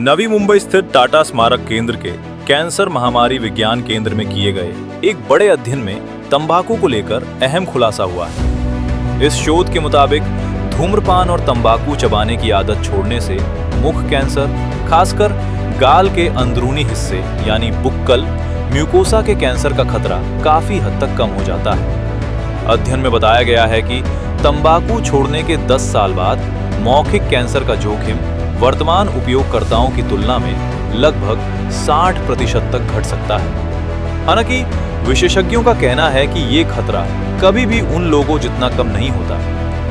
नवी मुंबई स्थित टाटा स्मारक केंद्र के कैंसर महामारी विज्ञान केंद्र में किए गए एक बड़े अध्ययन में तंबाकू को लेकर अहम खुलासा हुआ है। इस शोध के मुताबिक धूम्रपान और तंबाकू चबाने की आदत छोड़ने से मुख कैंसर, खासकर गाल के अंदरूनी हिस्से यानी बुक्कल, म्यूकोसा के कैंसर का खतरा काफी हद तक कम हो जाता है। अध्ययन में बताया गया है कि तंबाकू छोड़ने के 10 साल बाद मौखिक कैंसर का जोखिम वर्तमान उपयोगकर्ताओं की तुलना में लगभग 60% तक घट सकता है। हालांकि विशेषज्ञों का कहना है कि ये खतरा कभी भी उन लोगों जितना कम नहीं होता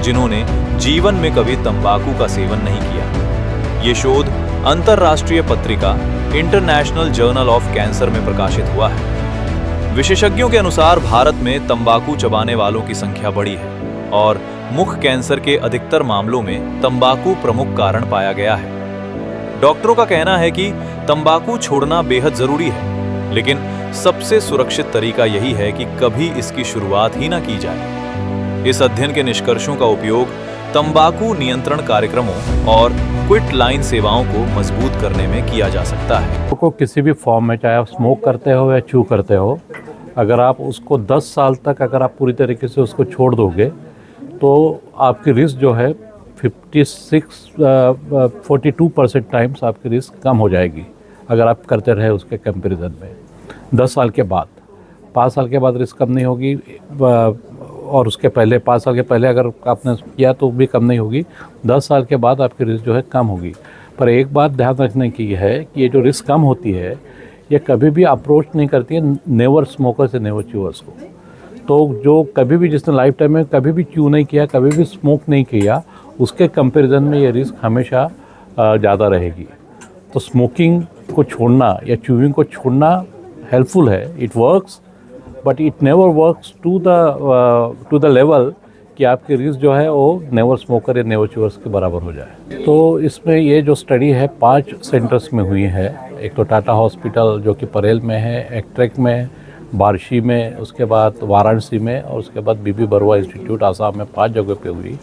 जिन्होंने जीवन में कभी तंबाकू का सेवन नहीं किया। ये शोध अंतरराष्ट्रीय पत्रिका इंटरनेशनल जर्नल ऑफ कैंसर में प्रकाशित हुआ है। विशेषज्ञों के अनुसार भारत में तंबाकू चबाने वालों की संख्या बढ़ी है और मुख कैंसर के अधिकतर मामलों में तंबाकू प्रमुख कारण पाया गया है। डॉक्टरों का कहना है कि तंबाकू छोड़ना बेहद जरूरी है, लेकिन सबसे सुरक्षित तरीका यही है कि कभी इसकी शुरुआत ही ना की जाए। इस अध्ययन के निष्कर्षों का उपयोग तंबाकू नियंत्रण कार्यक्रमों और क्विट लाइन सेवाओं को मजबूत करने में किया जा सकता है। को किसी भी फॉर्म में, चाहे आप स्मोक करते हो या च्यू करते हो, अगर आप उसको 10 साल तक अगर आप पूरी तरीके से उसको छोड़ दोगे तो आपकी रिस्क जो है 42% टाइम्स आपकी रिस्क कम हो जाएगी अगर आप करते रहे उसके कंपैरिजन में। 10 साल के बाद, 5 साल के बाद रिस्क कम नहीं होगी और उसके पहले 5 साल के पहले अगर आपने किया तो भी कम नहीं होगी। 10 साल के बाद आपकी रिस्क जो है कम होगी। पर एक बात ध्यान रखने की है कि ये जो रिस्क कम होती है ये कभी भी अप्रोच नहीं करती है नेवर स्मोकर से नेवर च्यूअर्स को। तो जो कभी भी जिसने लाइफ टाइम में कभी भी च्यू नहीं किया, कभी भी स्मोक नहीं किया, उसके कंपैरिजन में ये रिस्क हमेशा ज़्यादा रहेगी। तो स्मोकिंग को छोड़ना या च्यूइंग को छोड़ना हेल्पफुल है, it works, but it never works to the level कि आपकी रिस्क जो है वो नेवर स्मोकर या नेवर च्यूअर्स के बराबर हो जाए। तो इसमें ये जो स्टडी है 5 सेंटर्स में हुई है। एक तो टाटा हॉस्पिटल जो कि परेल में है, एक्ट्रेक में, बार्शी में, उसके बाद वाराणसी में और उसके बाद बीबी बरुआ इंस्टीट्यूट आसाम में, 5 जगह पे हुई।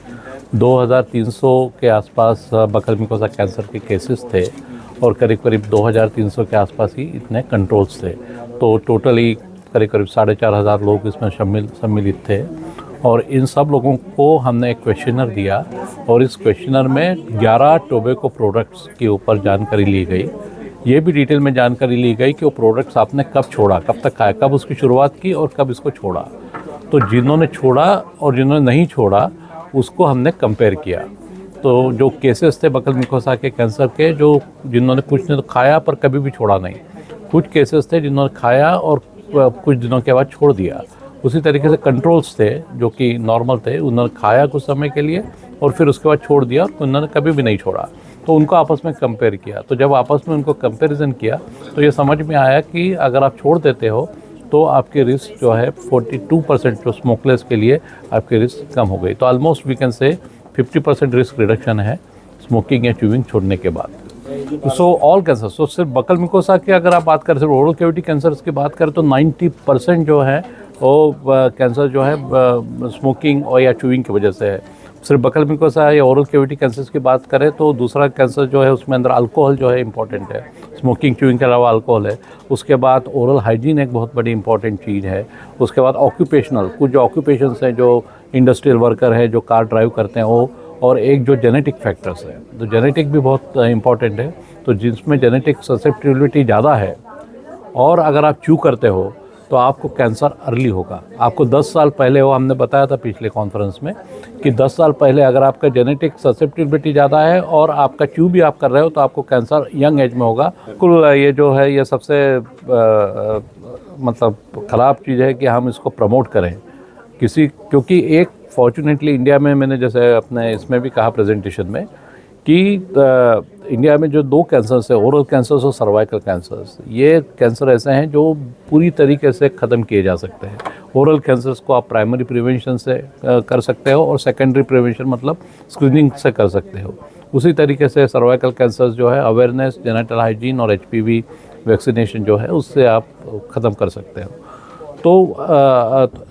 2300 के आसपास बकल म्यूकोसा कैंसर के केसेस थे और करीब करीब 2300 के आसपास ही इतने कंट्रोल्स थे। तो टोटली करीब करीब 4500 लोग इसमें सम्मिलित थे और इन सब लोगों को हमने एक क्वेश्चनर दिया और इस क्वेश्चनर में 11 टोबैको प्रोडक्ट्स के ऊपर जानकारी ली गई। ये भी डिटेल में जानकारी ली गई कि वो प्रोडक्ट्स आपने कब छोड़ा, कब तक खाया, कब उसकी शुरुआत की और कब इसको छोड़ा। तो जिन्होंने छोड़ा और जिन्होंने नहीं छोड़ा उसको हमने कंपेयर किया। तो जो केसेस थे बकल म्यूकोसा के कैंसर के, जो जिन्होंने कुछ ने तो खाया पर कभी भी छोड़ा नहीं, कुछ केसेस थे जिन्होंने खाया और कुछ दिनों के बाद छोड़ दिया। उसी तरीके से कंट्रोल्स थे जो कि नॉर्मल थे, उन्होंने खाया कुछ समय के लिए और फिर उसके बाद छोड़ दिया और उन्होंने कभी भी नहीं छोड़ा। तो उनको आपस में कंपेयर किया। तो जब आपस में उनको कंपैरिजन किया तो ये समझ में आया कि अगर आप छोड़ देते हो तो आपकी रिस्क जो है 42% जो स्मोकलेस के लिए आपकी रिस्क कम हो गई। तो almost we can say 50% risk reduction है स्मोकिंग या च्यूइंग छोड़ने के बाद। सो ऑल कैंसर, सो सिर्फ बकल म्यूकोसा की अगर आप बात करें, सिर्फ ओरल कैविटी कैंसर्स की बात करें तो 90% जो है वो कैंसर जो है स्मोकिंग और या च्यूइंग की वजह से है। सिर्फ बकल म्यूकोसा या ओरल कैविटी कैंसर्स की बात करें तो दूसरा कैंसर जो है उसमें अंदर अल्कोहल जो है इंपॉर्टेंट है। स्मोकिंग च्यूइंग के अलावा अल्कोहल है। उसके बाद ओरल हाइजीन एक बहुत बड़ी इंपॉर्टेंट चीज़ है। उसके बाद ऑक्यूपेशनल, कुछ जो ऑक्यूपेशंस हैं, जो इंडस्ट्रियल वर्कर है, जो कार ड्राइव करते हैं वो, और एक जो जेनेटिक फैक्टर्स है। तो जेनेटिक भी बहुत इंपॉर्टेंट है। तो जिसमें जेनेटिक ससेप्टिबिलिटी ज़्यादा है और अगर आप च्यू करते हो तो आपको कैंसर अर्ली होगा। आपको 10 साल पहले, वो हमने बताया था पिछले कॉन्फ्रेंस में कि 10 साल पहले अगर आपका जेनेटिक ससेप्टिबिलिटी ज़्यादा है और आपका च्यू भी आप कर रहे हो तो आपको कैंसर यंग एज में होगा। कुल ये जो है ये सबसे मतलब ख़राब चीज़ है कि हम इसको प्रमोट करें क्योंकि एक फॉर्चुनेटली इंडिया में, मैंने जैसे अपने इसमें भी कहा प्रेजेंटेशन में कि इंडिया में जो 2 कैंसर्स है, ओरल कैंसर्स और सर्वाइकल कैंसर्स, ये कैंसर ऐसे हैं जो पूरी तरीके से ख़त्म किए जा सकते हैं। ओरल कैंसर्स को आप प्राइमरी प्रिवेंशन से कर सकते हो और सेकेंडरी प्रिवेंशन मतलब स्क्रीनिंग से कर सकते हो। उसी तरीके से सर्वाइकल कैंसर्स जो है अवेयरनेस, जेनेटल हाइजीन और HPV वैक्सीनेशन जो है उससे आप ख़त्म कर सकते हो। तो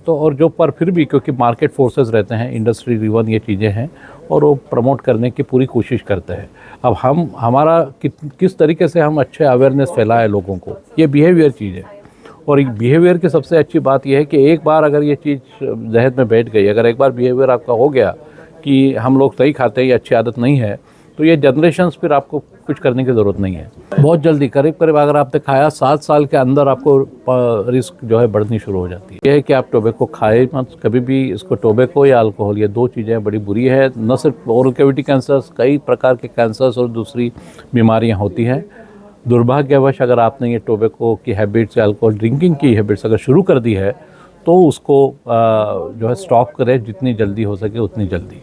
और जो पर फिर भी क्योंकि मार्केट फोर्सेस रहते हैं, इंडस्ट्री रिवन ये चीज़ें हैं और वो प्रमोट करने की पूरी कोशिश करते हैं। अब हमारा किस तरीके से हम अच्छे अवेयरनेस फैलाएं लोगों को, ये बिहेवियर चीज़ है। और बिहेवियर की सबसे अच्छी बात यह है कि एक बार अगर ये चीज़ जहन में बैठ गई, अगर एक बार बिहेवियर आपका हो गया कि हम लोग सही खाते हैं, ये अच्छी आदत नहीं है, तो ये जनरेशन्स फिर आपको कुछ करने की ज़रूरत नहीं है। बहुत जल्दी करीब करीब अगर आपने खाया 7 साल के अंदर आपको रिस्क जो है बढ़नी शुरू हो जाती है। यह है कि आप टोबैको खाए मत कभी भी। इसको टोबैको या अल्कोहल, ये 2 चीज़ें बड़ी बुरी है। न सिर्फ ओरल कैविटी कैंसर्स, कई प्रकार के कैंसर्स और दूसरी बीमारियाँ होती हैं। दुर्भाग्यवश अगर आपने ये टोबैको की हैबिट्स या अल्कोहल ड्रिंकिंग की हैबिट्स अगर शुरू कर दी है तो उसको जो है स्टॉप करें जितनी जल्दी हो सके उतनी जल्दी।